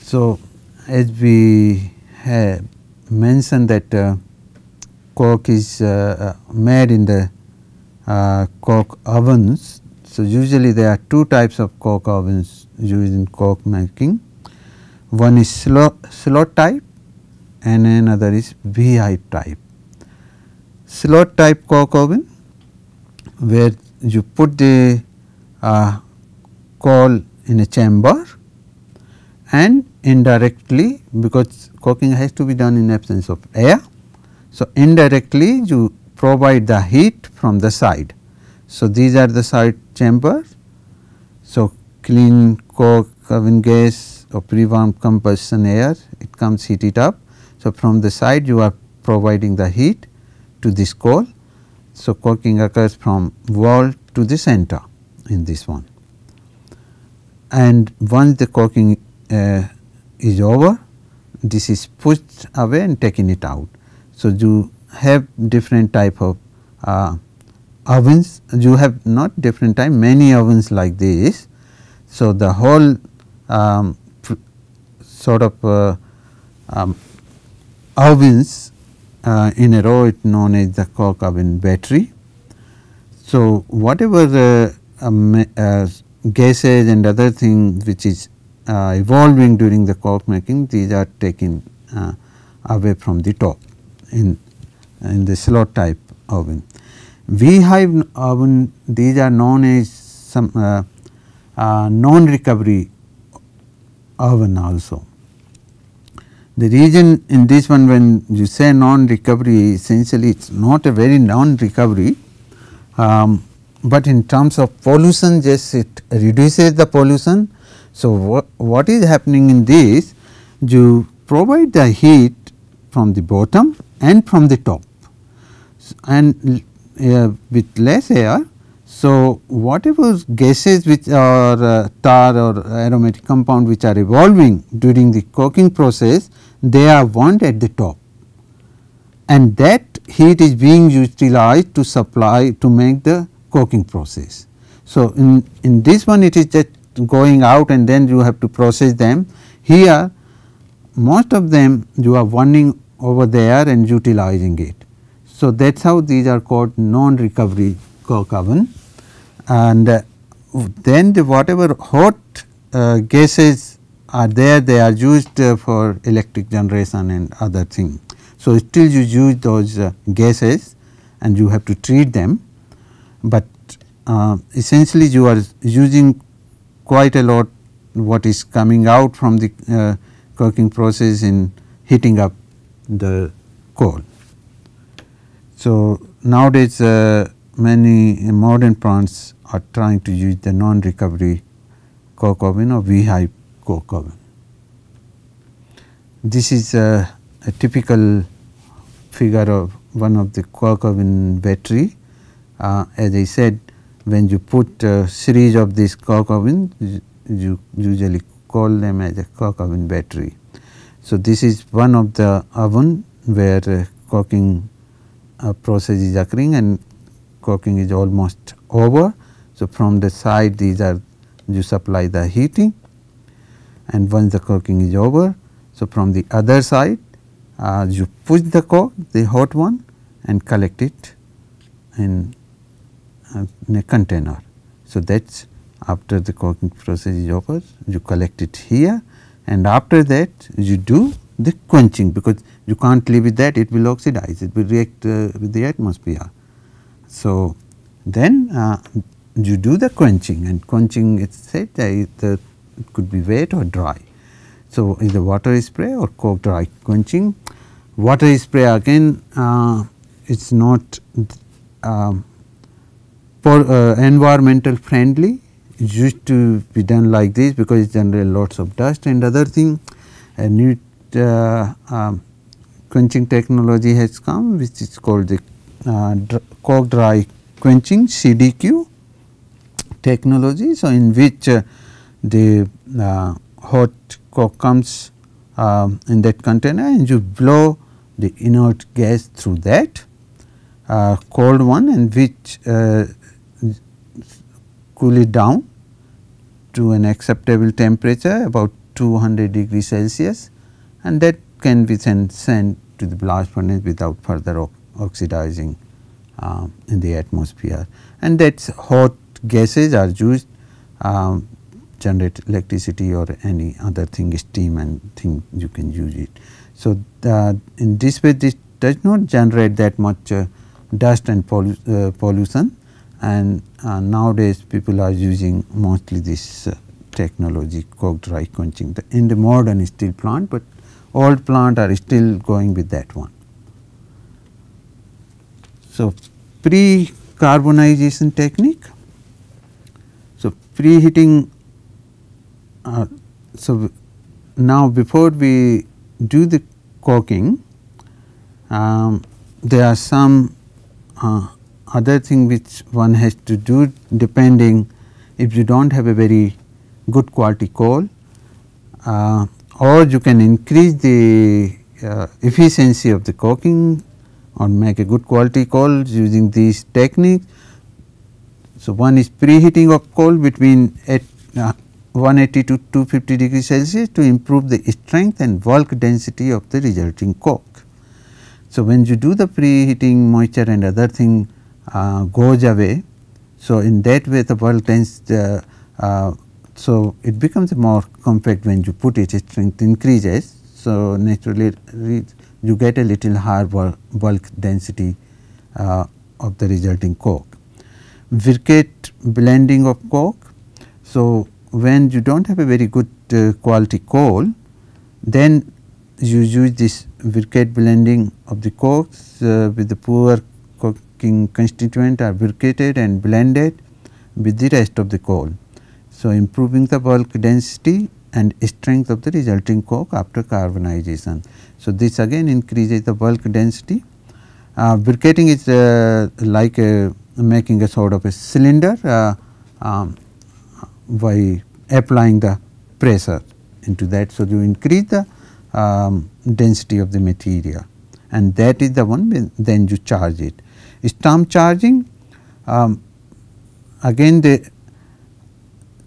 So, as we have mentioned that coke is made in the coke ovens. So, usually there are two types of coke ovens used in coke making. One is slot type and another is beehive type. Slot type coke oven, where you put the coal in a chamber and indirectly, because cooking has to be done in absence of air. So, indirectly you provide the heat from the side. So, these are the side chambers. So, clean coke oven gas or pre-warmed combustion air, it comes heated up. So, from the side you are providing the heat to this coal. So, cooking occurs from wall to the center in this one. And once the cooking is over, this is pushed away and taken it out. So, you have different type of ovens, you have not different type, many ovens like this. So, the whole sort of ovens in a row is known as the coke oven battery. So, whatever gases and other things which is evolving during the coke making, these are taken away from the top in the slot type oven. Beehive oven, these are known as some non-recovery oven also. The reason in this one, when you say non-recovery, essentially it is not a very non-recovery, but in terms of pollution, yes, it reduces the pollution. So, what is happening in this, you provide the heat from the bottom and from the top and with less air. So, whatever gases which are tar or aromatic compound which are evolving during the cooking process, they are burnt at the top, and that heat is being utilized to supply to make the cooking process. So, in this one it is just going out and then you have to process them. Here most of them you are burning over there and utilizing it. So, that is how these are called non-recovery coke oven. And then the whatever hot gases are there, they are used for electric generation and other things. So, still you use those gases and you have to treat them, but essentially you are using quite a lot what is coming out from the cooking process in heating up the coal. So, nowadays many modern plants are trying to use the non-recovery coke oven or beehive coke oven. This is a typical figure of one of the coke oven battery. As I said, when you put a series of these coke ovens, you usually call them as a coke oven battery. So, this is one of the oven where cooking process is occurring and cooking is almost over. So, from the side these are you supply the heating, and once the cooking is over, so from the other side you push the coke, the hot one, and collect it in a container. So, that is after the cooking process is over, you collect it here, and after that you do the quenching, because you can't leave it that, it will oxidize, it will react with the atmosphere. So, then you do the quenching, and quenching it said it could be wet or dry. So, either water spray or coke dry quenching. Water spray again it is not environmental friendly, it used to be done like this because it generates lots of dust and other thing. A new quenching technology has come, which is called the coke dry quenching CDQ technology. So, in which the hot coke comes in that container and you blow the inert gas through that cold one, and which cool it down to an acceptable temperature about 200 degrees Celsius, and that can be then sent to the blast furnace without further oxidizing in the atmosphere. And that's hot gases are used generate electricity or any other thing, steam and thing you can use it. So, in this way this does not generate that much dust and pollution, and nowadays people are using mostly this technology coke dry quenching in the modern steel plant, but old plant are still going with that one. So, pre-carbonization technique. So, preheating. So, now before we do the coking, there are some other thing which one has to do depending if you do not have a very good quality coal, or you can increase the efficiency of the coking or make a good quality coal using these techniques. So, one is preheating of coal between 180 to 250 degrees Celsius to improve the strength and bulk density of the resulting coke. So, when you do the preheating, moisture and other thing goes away. So, in that way the bulk density, so it becomes more compact when you put it, strength increases. So, naturally you get a little higher bulk density of the resulting coke. Briquette blending of coke. So, when you do not have a very good quality coal, then you use this briquette blending of the cokes with the poor coking constituent are briquetted and blended with the rest of the coal. So, improving the bulk density and strength of the resulting coke after carbonization. So, this again increases the bulk density. Briquetting is like making a sort of a cylinder by applying the pressure into that. So, you increase the density of the material, and that is the one when then you charge it. Stamp charging, again the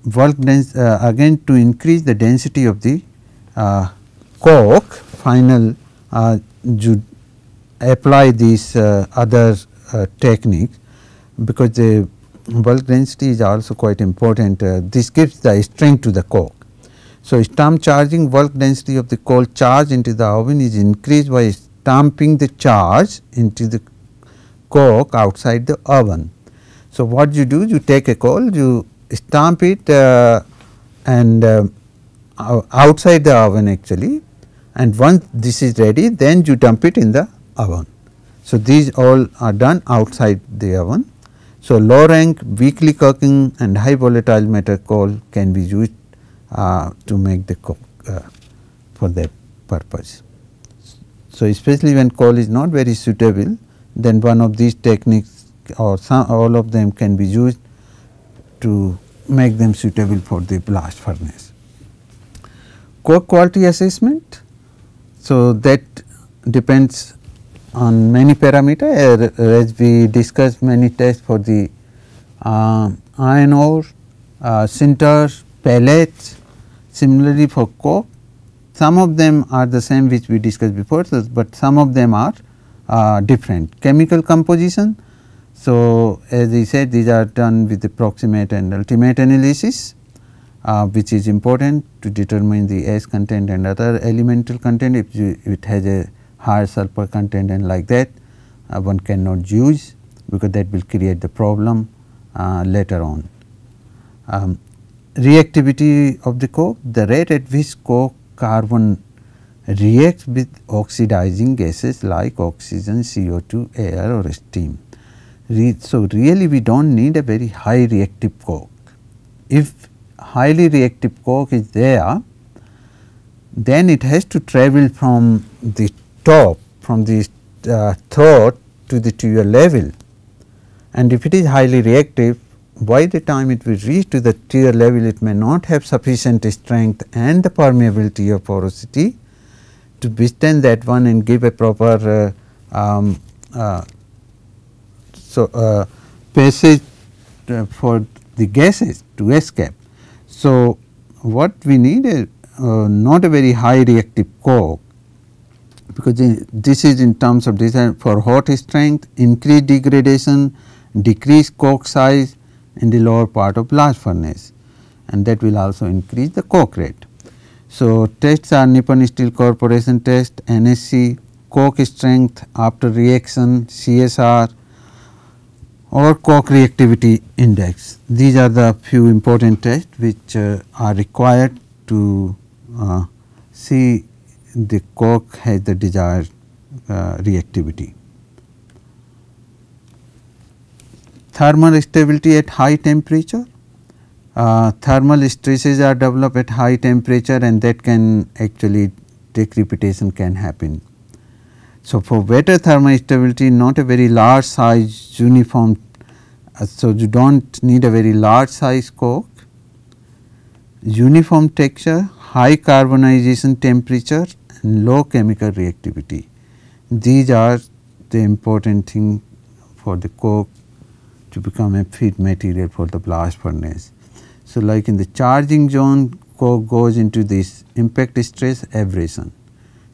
bulk again to increase the density of the coke, final you apply these other techniques, because the bulk density is also quite important. This gives the strength to the coke. So, stamp charging, bulk density of the coal charged into the oven is increased by stamping the charge into the coke outside the oven. So, what you do, you take a coal, you stamp it and outside the oven actually, and once this is ready, then you dump it in the oven. So, these all are done outside the oven. So, low rank, weakly coking and high volatile matter coal can be used to make the coke for that purpose. So, especially when coal is not very suitable, then one of these techniques or all of them can be used to make them suitable for the blast furnace. Coke quality assessment. So, that depends on many parameters, as we discussed many tests for the iron ore, sinters, pellets. Similarly, for coke, some of them are the same which we discussed before, but some of them are different. Chemical composition. So, as I said, these are done with the proximate and ultimate analysis, which is important to determine the ash content and other elemental content. If it has a higher sulfur content and like that, one cannot use, because that will create the problem later on. Reactivity of the coke, the rate at which coke carbon reacts with oxidizing gases like oxygen, CO2, air or steam. So, really we do not need a very high reactive coke. If highly reactive coke is there, then it has to travel from the top, from the throat to your level, and if it is highly reactive, by the time it will reach to the tier level, it may not have sufficient strength and the permeability or porosity to withstand that one and give a proper passage for the gases to escape. So, what we need not a very high reactive coke, because this is in terms of design for hot strength, increased degradation, decreased coke size in the lower part of blast furnace, and that will also increase the coke rate. So, tests are Nippon Steel Corporation test, NSC, coke strength after reaction, CSR or coke reactivity index. These are the few important tests which are required to see the coke has the desired reactivity. Thermal stability at high temperature. Thermal stresses are developed at high temperature, and that can actually decrepitation can happen. So, for better thermal stability, not a very large size uniform, so you do not need a very large size coke, uniform texture, high carbonization temperature and low chemical reactivity. These are the important thing for the coke to become a feed material for the blast furnace. So, like in the charging zone, coke goes into this impact stress abrasion.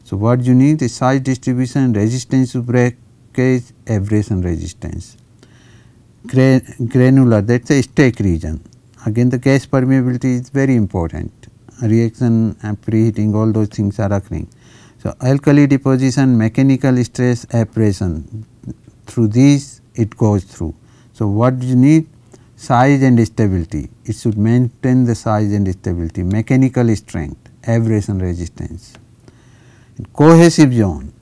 So, what you need is size distribution, resistance to breakage, abrasion resistance. Granular, that is a stake region. Again the gas permeability is very important, reaction and preheating, all those things are occurring. So, alkali deposition, mechanical stress, abrasion, through these it goes through. So, what you need? Size and stability, it should maintain the size and stability, mechanical strength, abrasion resistance. Cohesive zone,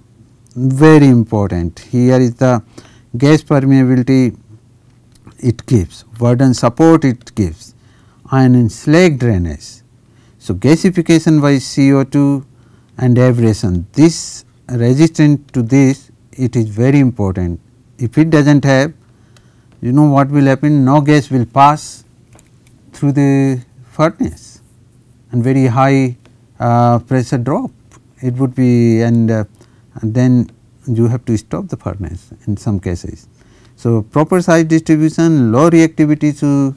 very important. Here is the gas permeability it gives, Verdun support it gives, and in slag drainage. So, gasification by CO2 and abrasion, this resistant to this, it is very important. If it does not have, you know what will happen, no gas will pass through the furnace and very high pressure drop it would be, and then you have to stop the furnace in some cases. So, proper size distribution, low reactivity to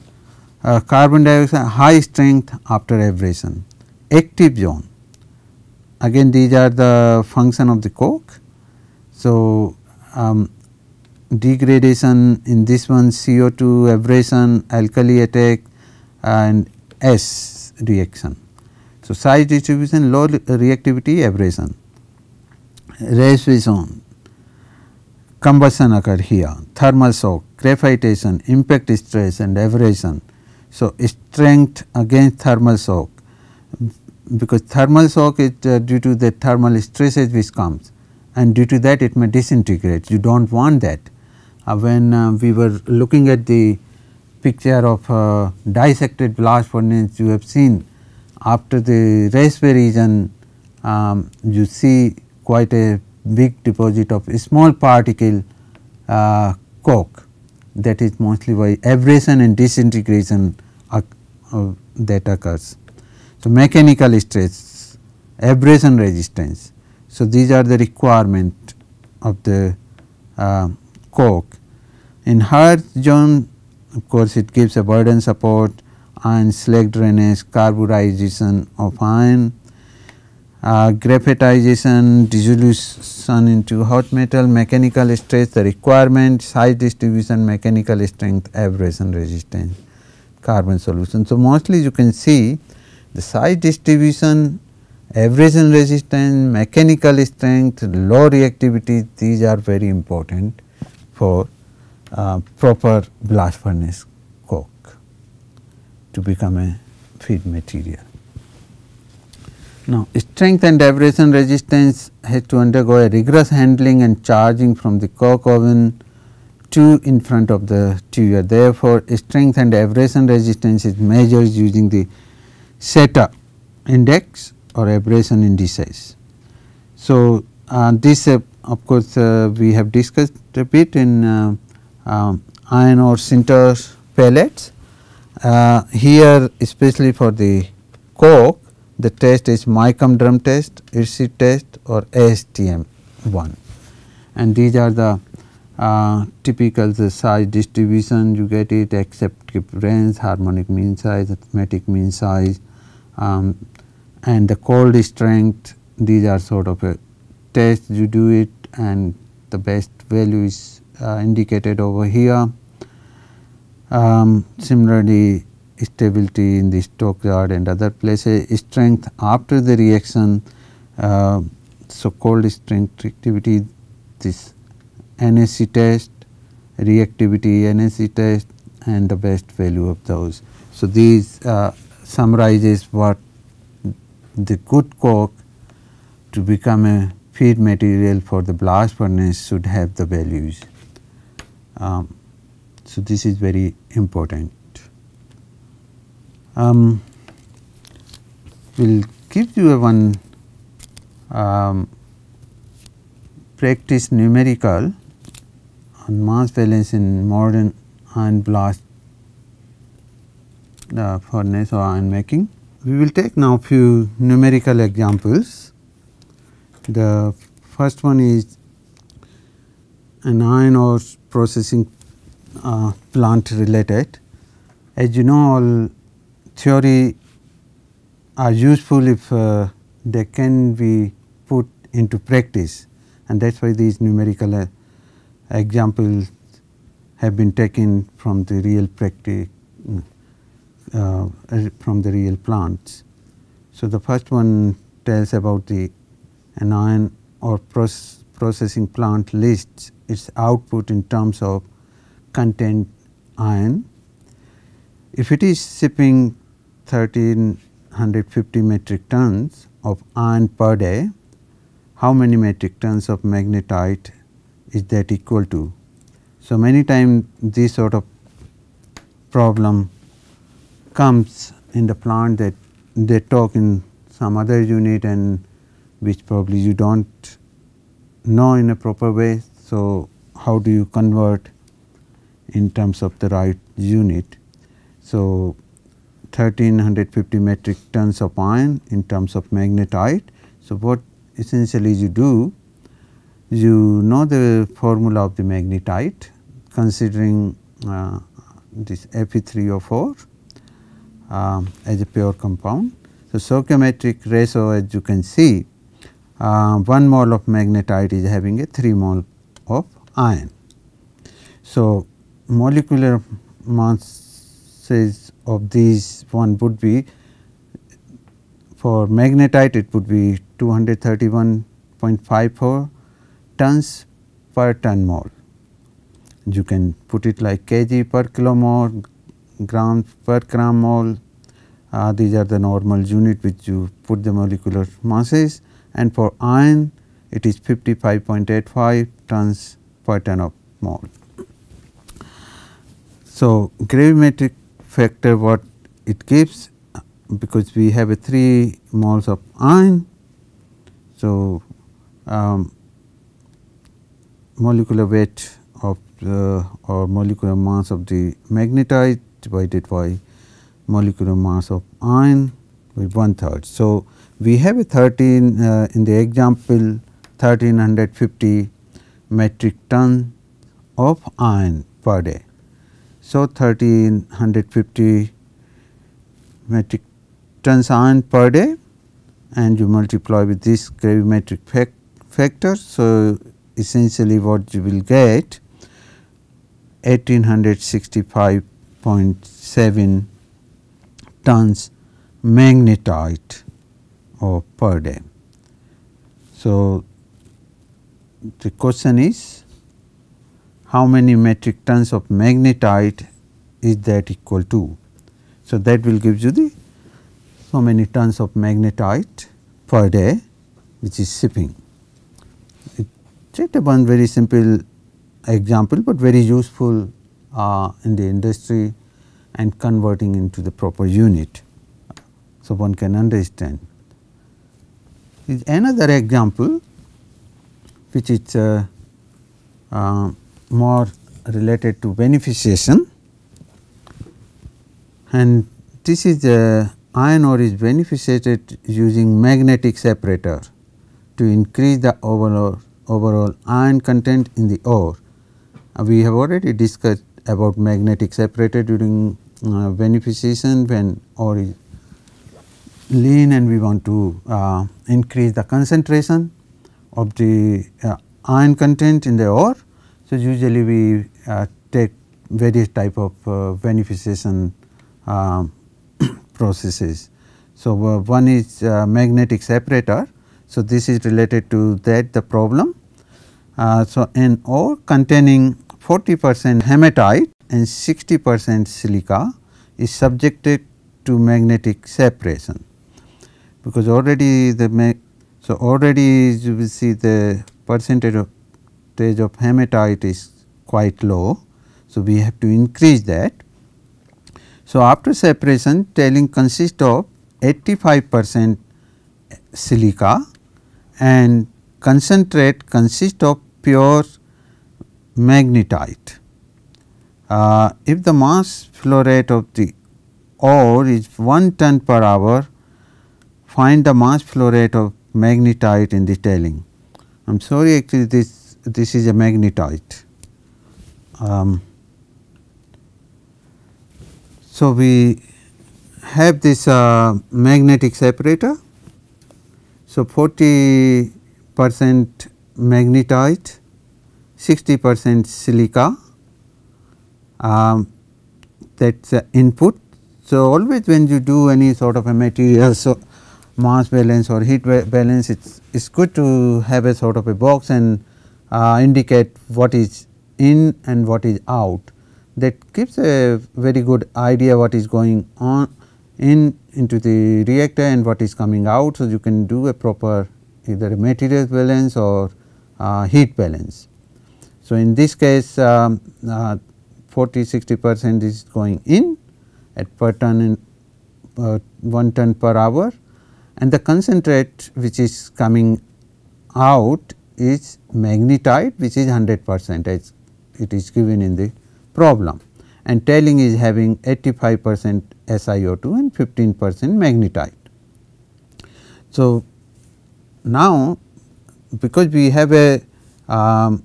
carbon dioxide, high strength after abrasion. Active zone, again these are the function of the coke. So, degradation in this one, CO2, abrasion, alkali attack and S reaction. So, size distribution, low reactivity, abrasion. Race zone, combustion occur here, thermal shock, graphitation, impact stress and abrasion. So, strength against thermal shock, because thermal shock is due to the thermal stresses which comes, and due to that it may disintegrate, you do not want that. When we were looking at the picture of dissected blast furnace, you have seen after the raceway region you see quite a big deposit of a small particle coke, that is mostly by abrasion and disintegration that occurs. So, mechanical stress, abrasion resistance. So, these are the requirement of the coke. In Hertz zone, of course, it gives a Verdun support, iron slag drainage, carburization of iron, graphitization, dissolution into hot metal, mechanical stress, the requirement, size distribution, mechanical strength, abrasion resistance, carbon solution. So, mostly you can see the size distribution, abrasion resistance, mechanical strength, low reactivity, these are very important for proper blast furnace coke to become a feed material. Now, strength and abrasion resistance has to undergo a rigorous handling and charging from the coke oven to in front of the tuer. Therefore, strength and abrasion resistance is measured using the SETA index or abrasion indices. So, this of course, we have discussed a bit in iron ore sinter pellets. Here especially for the coke, the test is Micom drum test, IRSI test or ASTM 1, and these are the typical the size distribution, you get it, accepted range, harmonic mean size, arithmetic mean size, and the cold strength, these are sort of a test you do it, and the best value is indicated over here. Similarly, stability in the Stokes-Yard and other places, strength after the reaction, so cold strength reactivity, this NSC test, reactivity NSC test, and the best value of those. So, these summarizes what the good coke to become a feed material for the blast furnace should have the values. So, this is very important. We will give you a one practice numerical on mass balance in modern iron blast furnace or iron making. We will take now few numerical examples. The first one is an iron ore processing plant related. As you know, all theory are useful if they can be put into practice, and that is why these numerical examples have been taken from the real practice, from the real plants. So, the first one tells about an iron ore processing plant lists its output in terms of content iron. If it is shipping 1350 metric tons of iron per day, how many metric tons of magnetite is that equal to? So, many times this sort of problem comes in the plant that they talk in some other unit and which probably you do not know in a proper way. So, how do you convert in terms of the right unit? So, 1350 metric tons of iron in terms of magnetite. So, what essentially you do, you know the formula of the magnetite considering this Fe3O4 as a pure compound. So, stoichiometric ratio, as you can see, 1 mole of magnetite is having a 3 mole of iron. So, molecular masses of these one would be, for magnetite it would be 231.54 tons per ton mole. You can put it like kg per kilomole, grams per gram mole. These are the normal unit which you put the molecular masses, and for iron it is 55.85 tons per ton of mole. So, gravimetric factor what it gives, because we have a 3 moles of iron. So, molecular weight of or molecular mass of the magnetite divided by molecular mass of iron by 1/3. So, we have a 13 in the example 1350 metric ton of iron per day. So, 1350 metric tons iron per day, and you multiply with this gravimetric factor. So, essentially what you will get 1865.7 tons magnetite per day. So, the question is how many metric tons of magnetite is that equal to. So, that will give you the so many tons of magnetite per day which is shipping. It just one very simple example, but very useful in the industry and converting into the proper unit. So, one can understand. Is another example which is more related to beneficiation, and this is iron ore is beneficiated using magnetic separator to increase the overall iron content in the ore. We have already discussed about magnetic separator during beneficiation when ore is lean and we want to increase the concentration of the iron content in the ore. So, usually we take various type of beneficiation processes. So, one is magnetic separator. So, this is related to that the problem. So, an ore containing 40% hematite and 60% silica is subjected to magnetic separation, because already so already you will see the percentage of hematite is quite low. So, we have to increase that. So, after separation, tailing consists of 85% silica and concentrate consists of pure magnetite. If the mass flow rate of the ore is 1 ton per hour, find the mass flow rate of magnetite in the tailing. I am sorry, actually this is a magnetite. So, we have this magnetic separator. So, 40% magnetite, 60% silica, that is the input. So, always when you do any sort of a material, so mass balance or heat balance, it is good to have a sort of a box and indicate what is in and what is out. That gives a very good idea what is going on into the reactor and what is coming out. So, you can do a proper either a material balance or heat balance. So, in this case 40-60% is going in at per ton in 1 ton per hour, and the concentrate which is coming out is magnetite, which is 100% as it is given in the problem, and tailing is having 85% SiO2 and 15% magnetite. So, now because we have a 1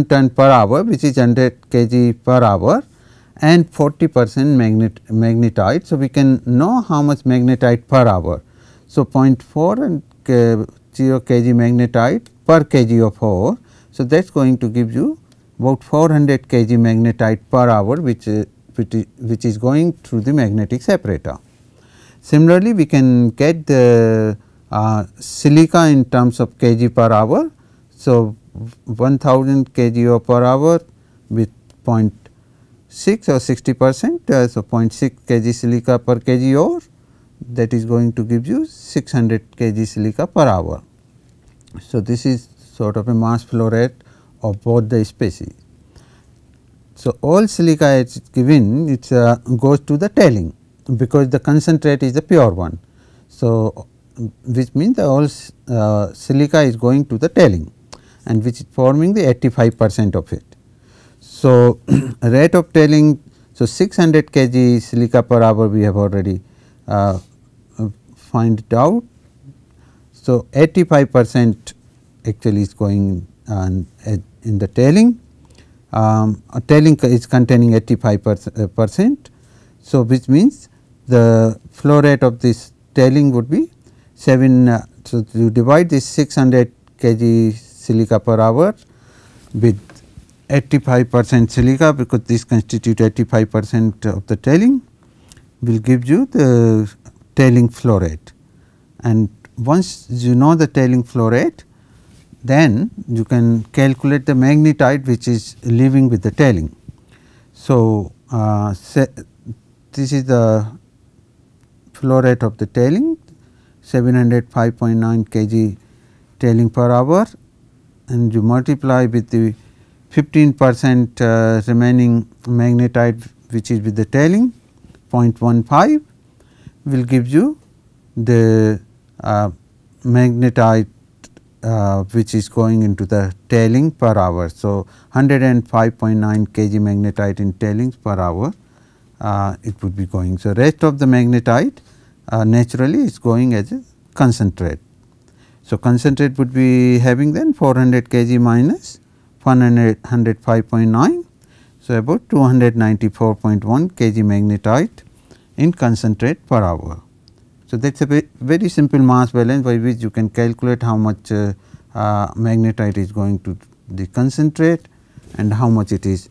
ton per hour, which is 100 kg per hour, and 40% magnetite. So, we can know how much magnetite per hour. So, 0.4 and 0 kg magnetite per kg of ore. So, that is going to give you about 400 kg magnetite per hour, which is going through the magnetic separator. Similarly, we can get the silica in terms of kg per hour. So, 1000 kg per hour with 0.6 or 60%. So, 0.6 kg silica per kg ore, that is going to give you 600 kg silica per hour. So, this is sort of a mass flow rate of both the species. So, all silica is given, it goes to the tailing, because the concentrate is the pure one. So, which means the all silica is going to the tailing, and which is forming the 85% of it. So, rate of tailing, so 600 kg silica per hour we have already find it out. So, 85% actually is going in the tailing. Tailing is containing 85%. So, which means the flow rate of this tailing would be 7. So, you divide this 600 kg silica per hour with 85% silica, because this constitute 85% of the tailing, will give you the tailing flow rate. And once you know the tailing flow rate, then you can calculate the magnetite which is leaving with the tailing. So, this is the flow rate of the tailing, 705.9 kg tailing per hour, and you multiply with the 15% remaining magnetite which is with the tailing, 0.15, will give you the magnetite which is going into the tailing per hour. So, 105.9 kg magnetite in tailings per hour it would be going. So, rest of the magnetite naturally is going as a concentrate. So, concentrate would be having then 400 kg minus 105.9. So, about 294.1 kg magnetite in concentrate per hour. So, So, that is a very simple mass balance by which you can calculate how much magnetite is going to the concentrate and how much it is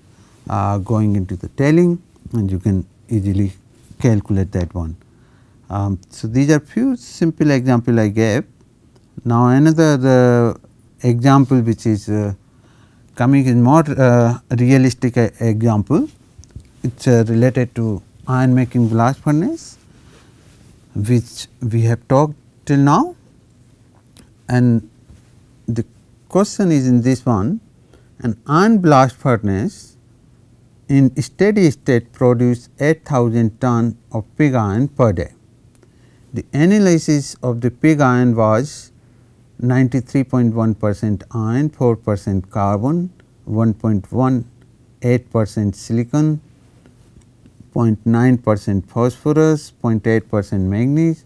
going into the tailing, and you can easily calculate that one. So, these are few simple example I gave. Now, another example which is coming in more realistic example, it is related to iron making blast furnace, which we have talked till now, and the question is in this one, an iron blast furnace in steady state produce 8,000 ton of pig iron per day. The analysis of the pig iron was 93.1% iron, 4% carbon, 1.18% silicon, 0.9% phosphorus, 0.8% manganese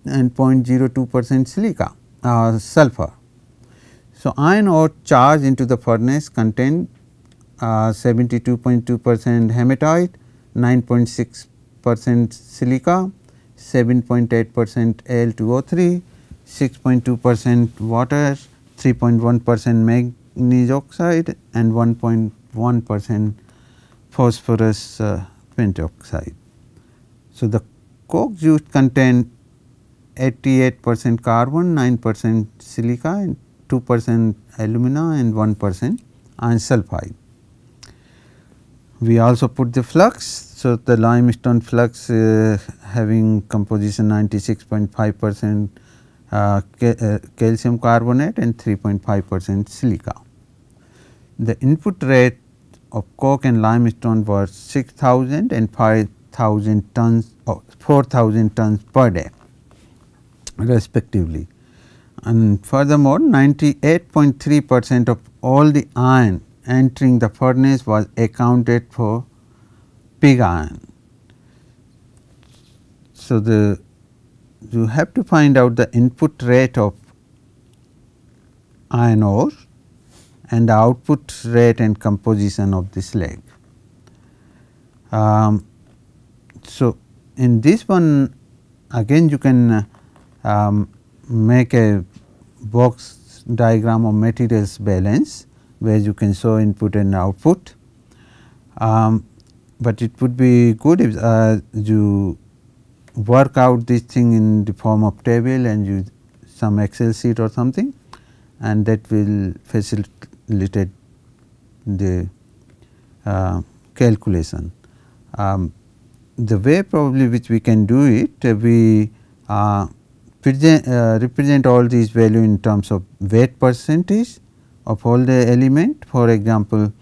and 0.02% silica sulfur. So, iron ore charged into the furnace contained 72.2% hematite, 9.6% silica, 7.8% Al2O3, 6.2% water, 3.1% manganese oxide and 1.1% phosphorus pentoxide. So, the coke used contain 88% carbon, 9% silica and 2% alumina and 1% iron sulphide. We also put the flux. So, the limestone flux having composition 96.5% calcium carbonate and 3.5% silica. The input rate of coke and limestone was 6,000 and 5,000 tons or 4,000 tons per day respectively. And furthermore, 98.3% of all the iron entering the furnace was accounted for pig iron. So, you have to find out the input rate of iron ore and the output rate and composition of the slag. So, in this one again you can make a box diagram of materials balance, where you can show input and output, but it would be good if you work out this thing in the form of table and use some Excel sheet or something, and that will facilitate the calculation. The way probably which we can do it, we represent all these value in terms of weight percentage of all the element. For example,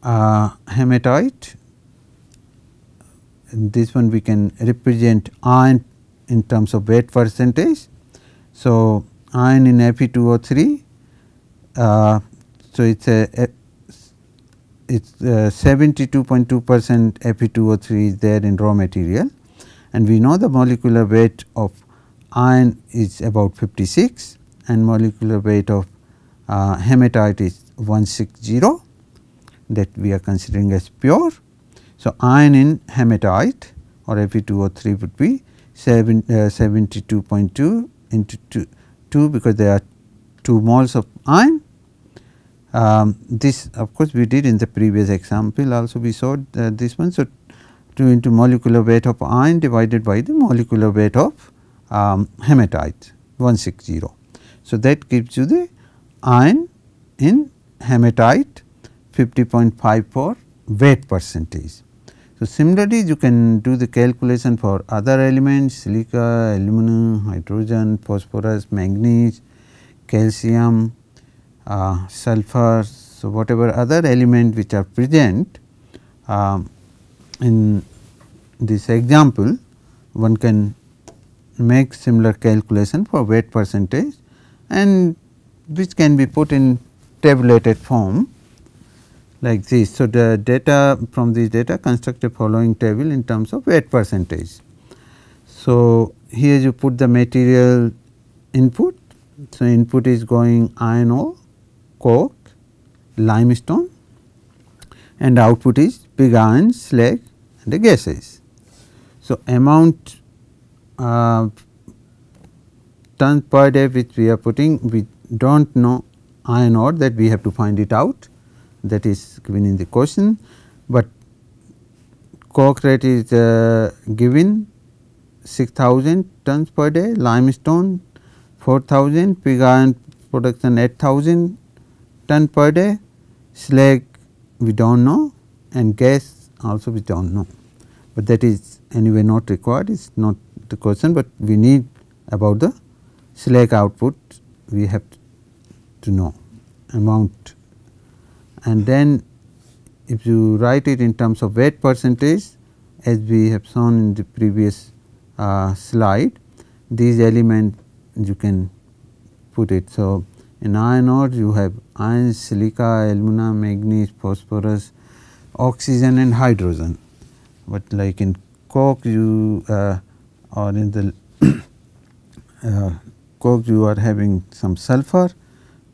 hematite, in this one we can represent iron in terms of weight percentage. So, iron in Fe2O3, so it is 72.2% Fe2O3 is there in raw material, and we know the molecular weight of iron is about 56 and molecular weight of hematite is 160, that we are considering as pure. So, iron in hematite or Fe2O3 would be 72.2 into 2 because there are 2 moles of iron. This of course, we did in the previous example also we showed this one. So, 2 into molecular weight of iron divided by the molecular weight of hematite 160. So, that gives you the iron in hematite 50.54 weight percentage. So, similarly, you can do the calculation for other elements silica, aluminum, hydrogen, phosphorus, manganese, calcium, sulfur. So, whatever other element which are present in this example, one can make similar calculation for weight percentage and which can be put in tabulated form like this. So, the data from this data construct a following table in terms of weight percentage. So, here you put the material input. So, input is going iron ore, coke, limestone, and output is pig iron, slag and the gases. So, amount tons per day which we are putting, we do not know iron ore, that we have to find it out, that is given in the question, but coke rate is given 6000 tons per day, limestone 4000, pig iron production 8000 ton per day, slag we do not know, and gas also we do not know, but that is anyway not required, it is not the question, but we need about the slag output, we have to know amount. And then if you write it in terms of weight percentage, as we have shown in the previous slide, these elements you can put it. So, in iron ore you have iron, silica, alumina, manganese, phosphorus, oxygen and hydrogen, but like in coke you or in the coke you are having some sulfur,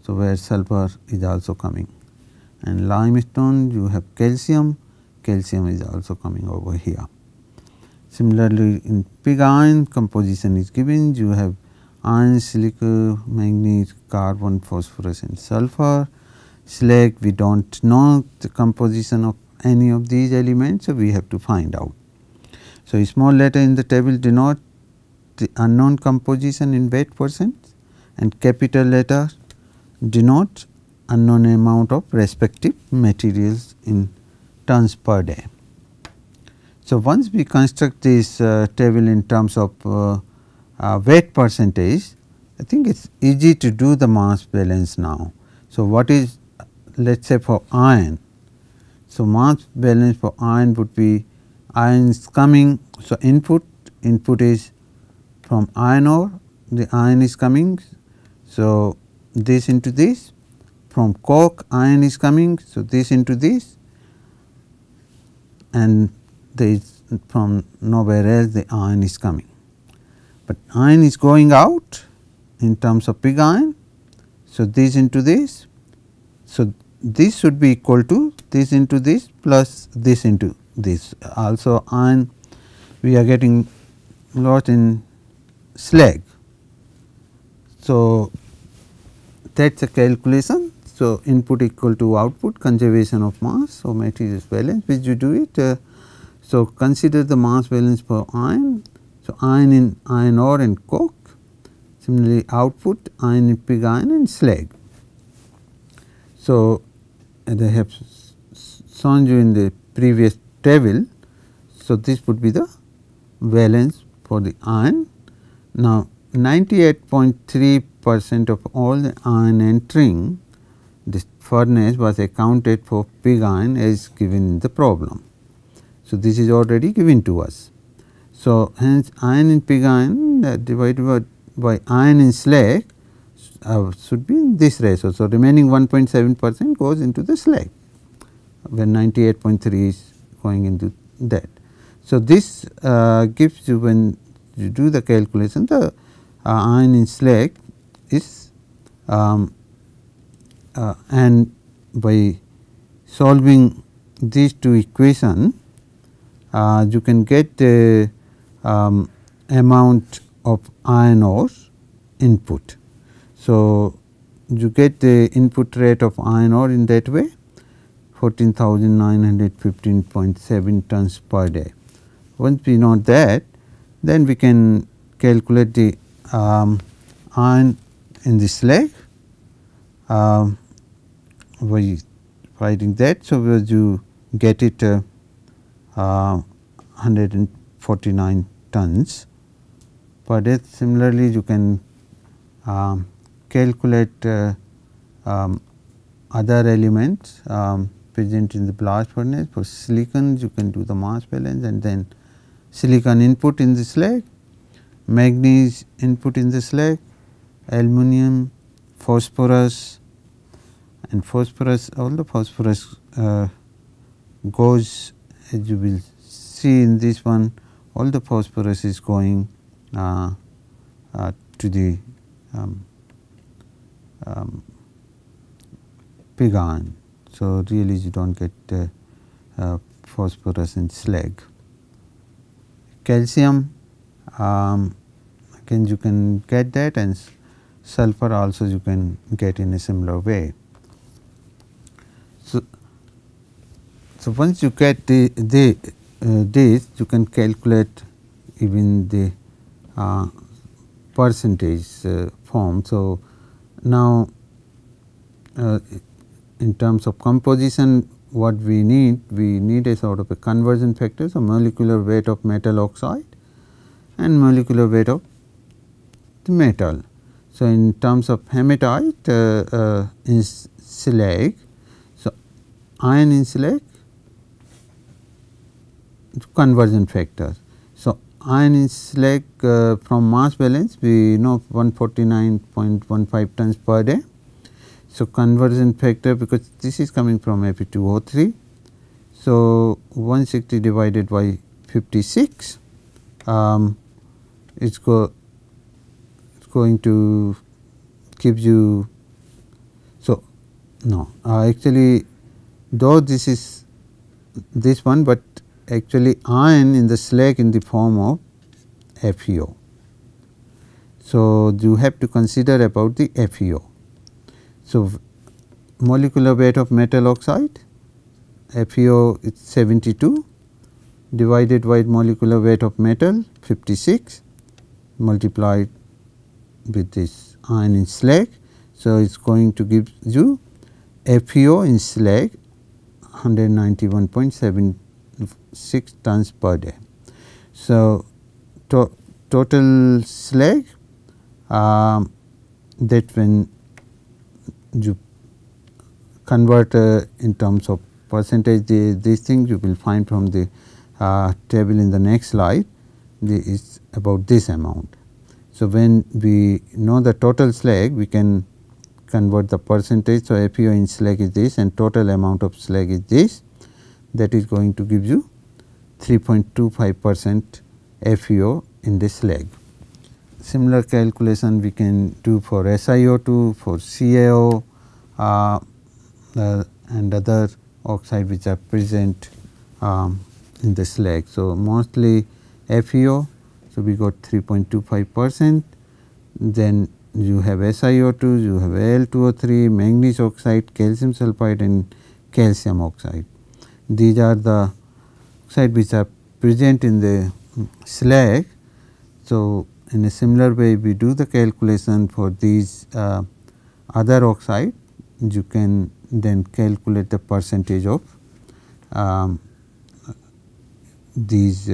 so where sulfur is also coming, and limestone you have calcium, calcium is also coming over here. Similarly, in pig iron composition is given, you have iron, silica, manganese, carbon, phosphorus and sulfur. Slag we do not know the composition of any of these elements, so we have to find out. So, small letter in the table denote the unknown composition in weight percent, and capital letter denote unknown amount of respective materials in tons per day. So, once we construct this table in terms of weight percentage, I think it is easy to do the mass balance now. So, what is, let us say for iron. So, mass balance for iron would be iron is coming. So, input is from iron ore, the iron is coming. So, this into this, from coke iron is coming. So, this into this, and there is from nowhere else the iron is coming, but iron is going out in terms of pig iron. So, this into this. So, this should be equal to this into this plus this into this. Also iron we are getting lot in slag. So, that is a calculation. So, input equal to output, conservation of mass. So, materials balance which you do it. So, consider the mass balance for iron. So, iron in iron ore and coke, similarly output iron in pig iron and slag. So, as I have shown you in the previous table, so this would be the valence for the iron. Now, 98.3% of all the iron entering this furnace was accounted for pig iron as given in the problem. So, this is already given to us. So, hence iron in pig iron divided by iron in slag should be in this ratio. So, remaining 1.7% goes into the slag, when 98.3 is going into that. So, this gives you, when you do the calculation, the iron in slag is and by solving these two equations, you can get the amount of iron ore input. So, you get the input rate of iron ore in that way, 14,915.7 tons per day. Once we know that, then we can calculate the iron in the slag by finding that. So, you get it 149 tons per day. Similarly, you can calculate other elements present in the blast furnace. For silicon, you can do the mass balance, and then silicon input in the slag, manganese input in the slag, aluminum, phosphorus, and phosphorus, all the phosphorus goes, as you will see in this one, all the phosphorus is going to the pig iron. So, really you do not get phosphorus in slag. Calcium you can get that, and sulfur also you can get in a similar way. So once you get this, you can calculate even the percentage form. So now in terms of composition, what we need a sort of a conversion factor. So molecular weight of metal oxide and molecular weight of the metal. So in terms of hematite in slag, so iron in slag, conversion factors. So iron in slag from mass balance we know 149.15 tons per day. So conversion factor, because this is coming from Fe2O3, so 160 divided by 56, it's going to give you, so no actually though this is this one, but actually iron in the slag in the form of FeO. So you have to consider about the FeO. So molecular weight of metal oxide, FeO is 72 divided by molecular weight of metal 56 multiplied with this iron in slag. So it is going to give you FeO in slag 191.76 tons per day. So total slag, that when you convert in terms of percentage, these things you will find from the table in the next slide, is about this amount. So when we know the total slag, we can convert the percentage. So FeO in slag is this and total amount of slag is this, that is going to give you 3.25% FeO in the slag. Similar calculation we can do for SiO2, for CaO and other oxide which are present in the slag. So mostly FeO, so we got 3.25%, then you have SiO2, you have Al2O3, manganese oxide, calcium sulphide and calcium oxide. These are the oxide which are present in the slag. So in a similar way we do the calculation for these other oxide, you can then calculate the percentage of these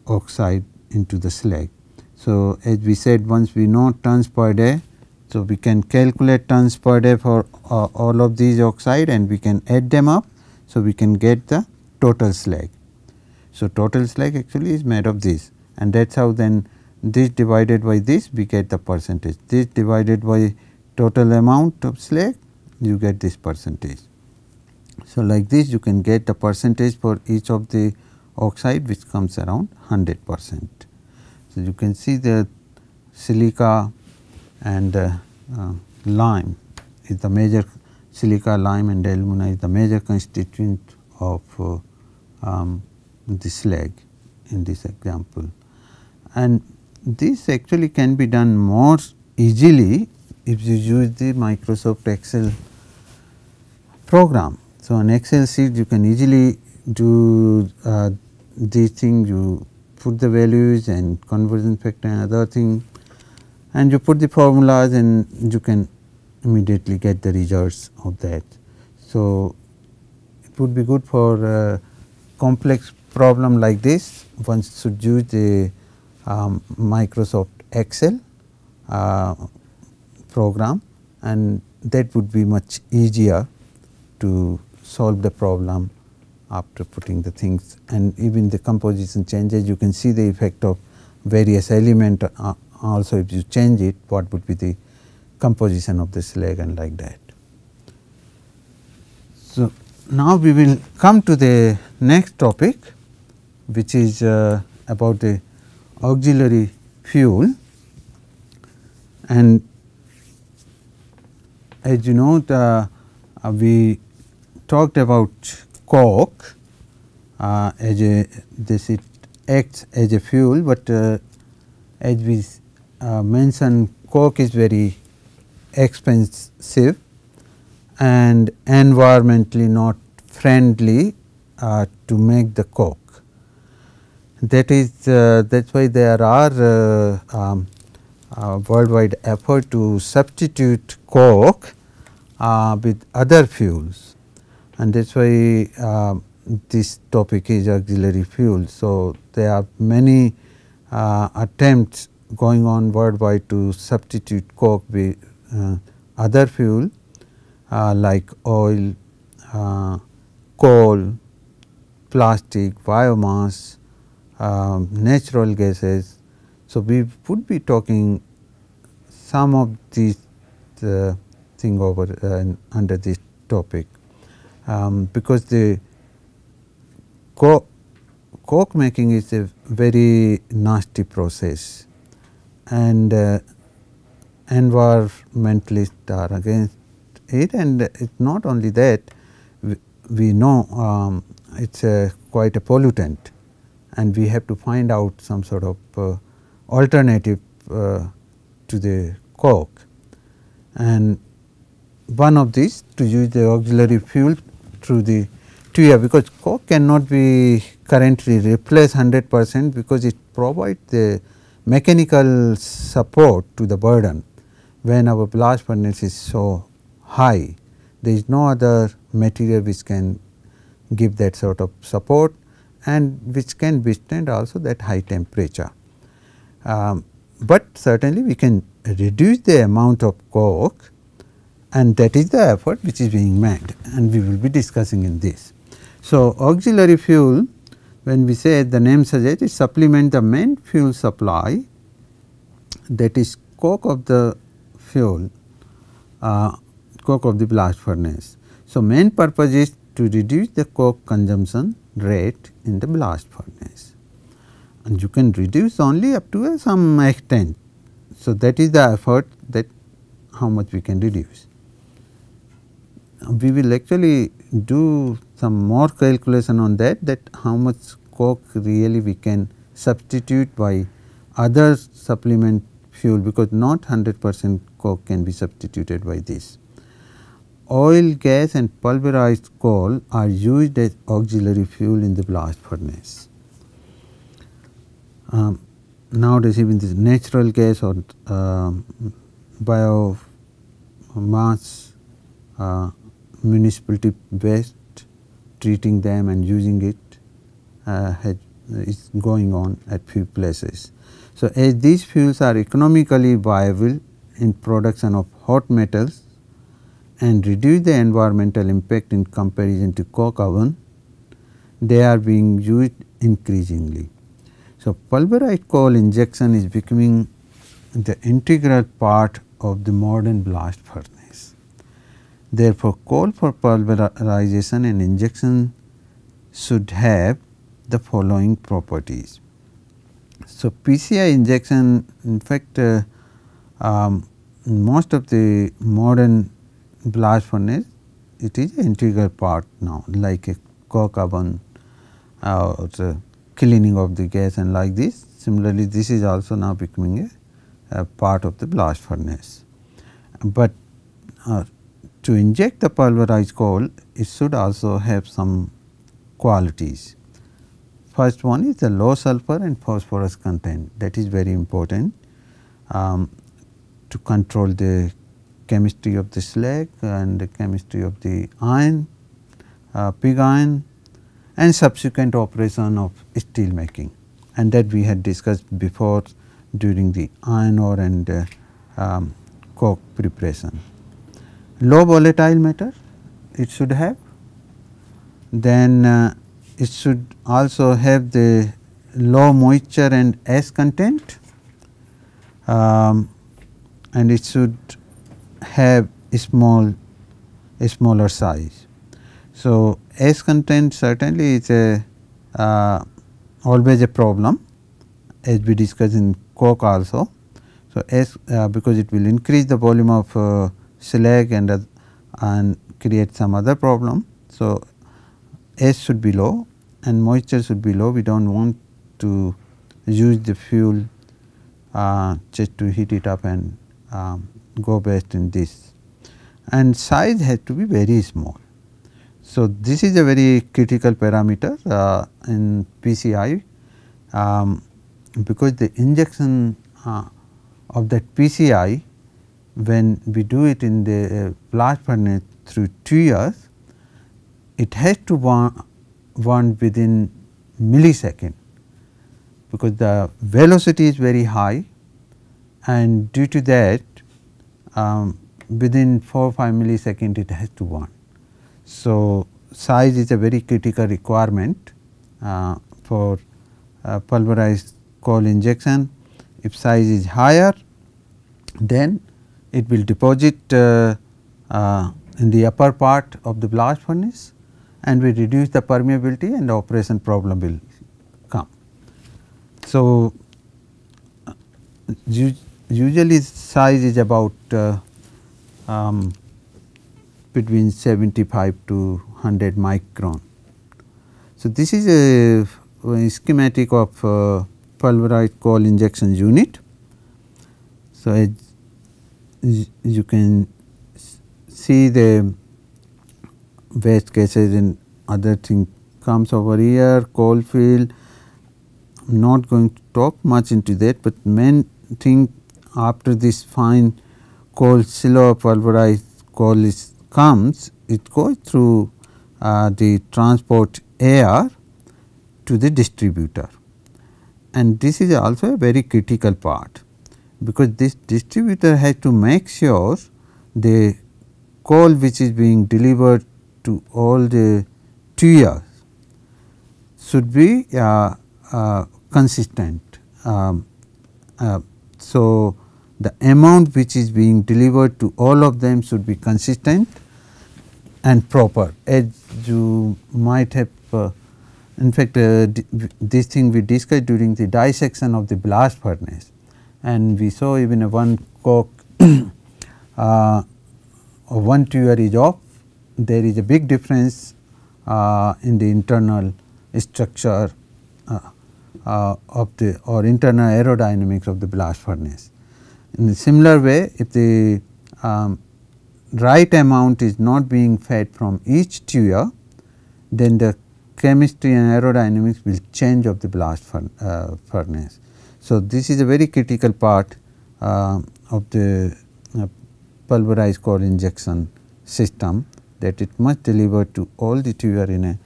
oxide into the slag. So as we said, once we know tons per day, so we can calculate tons per day for all of these oxide and we can add them up. So we can get the total slag. So total slag actually is made of this, and that is how then this divided by this we get the percentage. This divided by total amount of slag, you get this percentage. So like this you can get the percentage for each of the oxide, which comes around 100%. So you can see the silica and lime is the major, silica, lime and alumina is the major constituent of the slag in this example. And this actually can be done more easily if you use the Microsoft Excel program. So on Excel sheet you can easily do these things, you put the values and conversion factor and other thing, and you put the formulas and you can immediately get the results of that. So it would be good for a complex problem like this, one should use the Microsoft Excel program, and that would be much easier to solve the problem after putting the things, and even the composition changes, you can see the effect of various element also. If you change it, what would be the composition of the slag and like that. So now we will come to the next topic, which is about the auxiliary fuel. And as you know, we talked about coke as a, it acts as a fuel, but as we mentioned, coke is very expensive and environmentally not friendly to make the coke. That is that's why there are worldwide effort to substitute coke with other fuels, and that is why this topic is auxiliary fuel. So, there are many attempts going on worldwide to substitute coke with other fuel like oil, coal, plastic, biomass, natural gases. So, we would be talking some of these thing over under this topic, because the coke making is a very nasty process, and environmentalists are against it, and it is not only that, we know it is quite a pollutant, and we have to find out some sort of alternative to the coke, and one of these to use the auxiliary fuel through the TUA, because coke cannot be currently replaced 100%, because it provides the mechanical support to the burden. When our blast furnace is so high, there is no other material which can give that sort of support and which can withstand also that high temperature. But certainly we can reduce the amount of coke, and that is the effort which is being made, and we will be discussing in this. So, auxiliary fuel, when we say, the name suggests, it supplement the main fuel supply, that is coke of the fuel, coke of the blast furnace. So, main purpose is to reduce the coke consumption rate in the blast furnace, and you can reduce only up to some extent. So, that is the effort, that how much we can reduce. We will actually do some more calculation on that, how much coke really we can substitute by other supplement fuel, because not 100% coke can be substituted by this. Oil, gas and pulverized coal are used as auxiliary fuel in the blast furnace. Nowadays, even this natural gas or biomass, municipality waste, treating them and using it is going on at few places. So, as these fuels are economically viable in production of hot metals and reduce the environmental impact in comparison to coke oven, they are being used increasingly. So, pulverized coal injection is becoming the integral part of the modern blast furnace. Therefore, coal for pulverization and injection should have the following properties. So, PCI injection, in fact, most of the modern blast furnace, it is an integral part now, like a coke oven or cleaning of the gas and like this. Similarly, this is also now becoming a part of the blast furnace. But to inject the pulverized coal, it should also have some qualities. First one is the low sulfur and phosphorus content, that is very important to control the chemistry of the slag and the chemistry of the iron, pig iron, and subsequent operation of steel making, and that we had discussed before during the iron ore and coke preparation. Low volatile matter it should have, then it should also have the low moisture and ash content, and it should have a smaller size. So, ash content certainly is always a problem, as we discussed in coke also. So, ash because it will increase the volume of slag and create some other problem. So, ash should be low and moisture should be low. We do not want to use the fuel just to heat it up and go best in this, and size has to be very small. So, this is a very critical parameter in PCI, because the injection of that PCI when we do it in the blast furnace through 2 years, it has to burn within millisecond, because the velocity is very high, and due to that within 4 or 5 millisecond it has to burn. So, size is a very critical requirement for pulverized coal injection. If size is higher, then it will deposit in the upper part of the blast furnace, and we reduce the permeability and the operation problem will come. So, usually size is about between 75 to 100 micron. So, this is a schematic of pulverized coal injection unit. So, as you can see, the waste gases and other thing comes over here, coal field. I am not going to talk much into that, but main thing, after this fine coal silo pulverized coal comes, it goes through the transport air to the distributor, and this is also a very critical part, because this distributor has to make sure the coal which is being delivered to all the tiers should be consistent. So, the amount which is being delivered to all of them should be consistent and proper, as you might have in fact this thing we discussed during the dissection of the blast furnace, and we saw even a one coke one tier is off, there is a big difference in the internal structure of the or internal aerodynamics of the blast furnace. In a similar way, if the right amount is not being fed from each tier, then the chemistry and aerodynamics will change of the blast furnace. So, this is a very critical part of the pulverized coal injection system, that it must deliver to all the tier in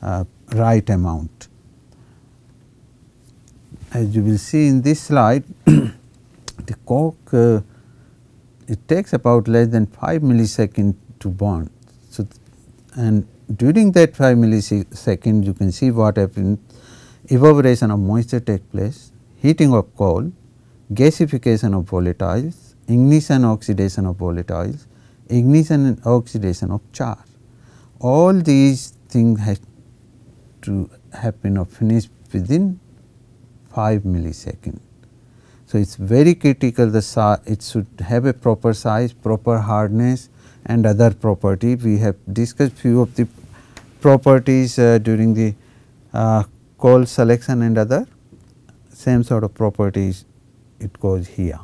a right amount. As you will see in this slide, the coke it takes about less than 5 milliseconds to burn. So, and during that 5 milliseconds you can see what happens: evaporation of moisture takes place, heating of coal, gasification of volatiles, ignition oxidation of volatiles, ignition and oxidation of char. All these things have to happen or finish within 5 milliseconds. So, it is very critical it should have a proper size, proper hardness and other property. We have discussed few of the properties during the coal selection and other same sort of properties it goes here.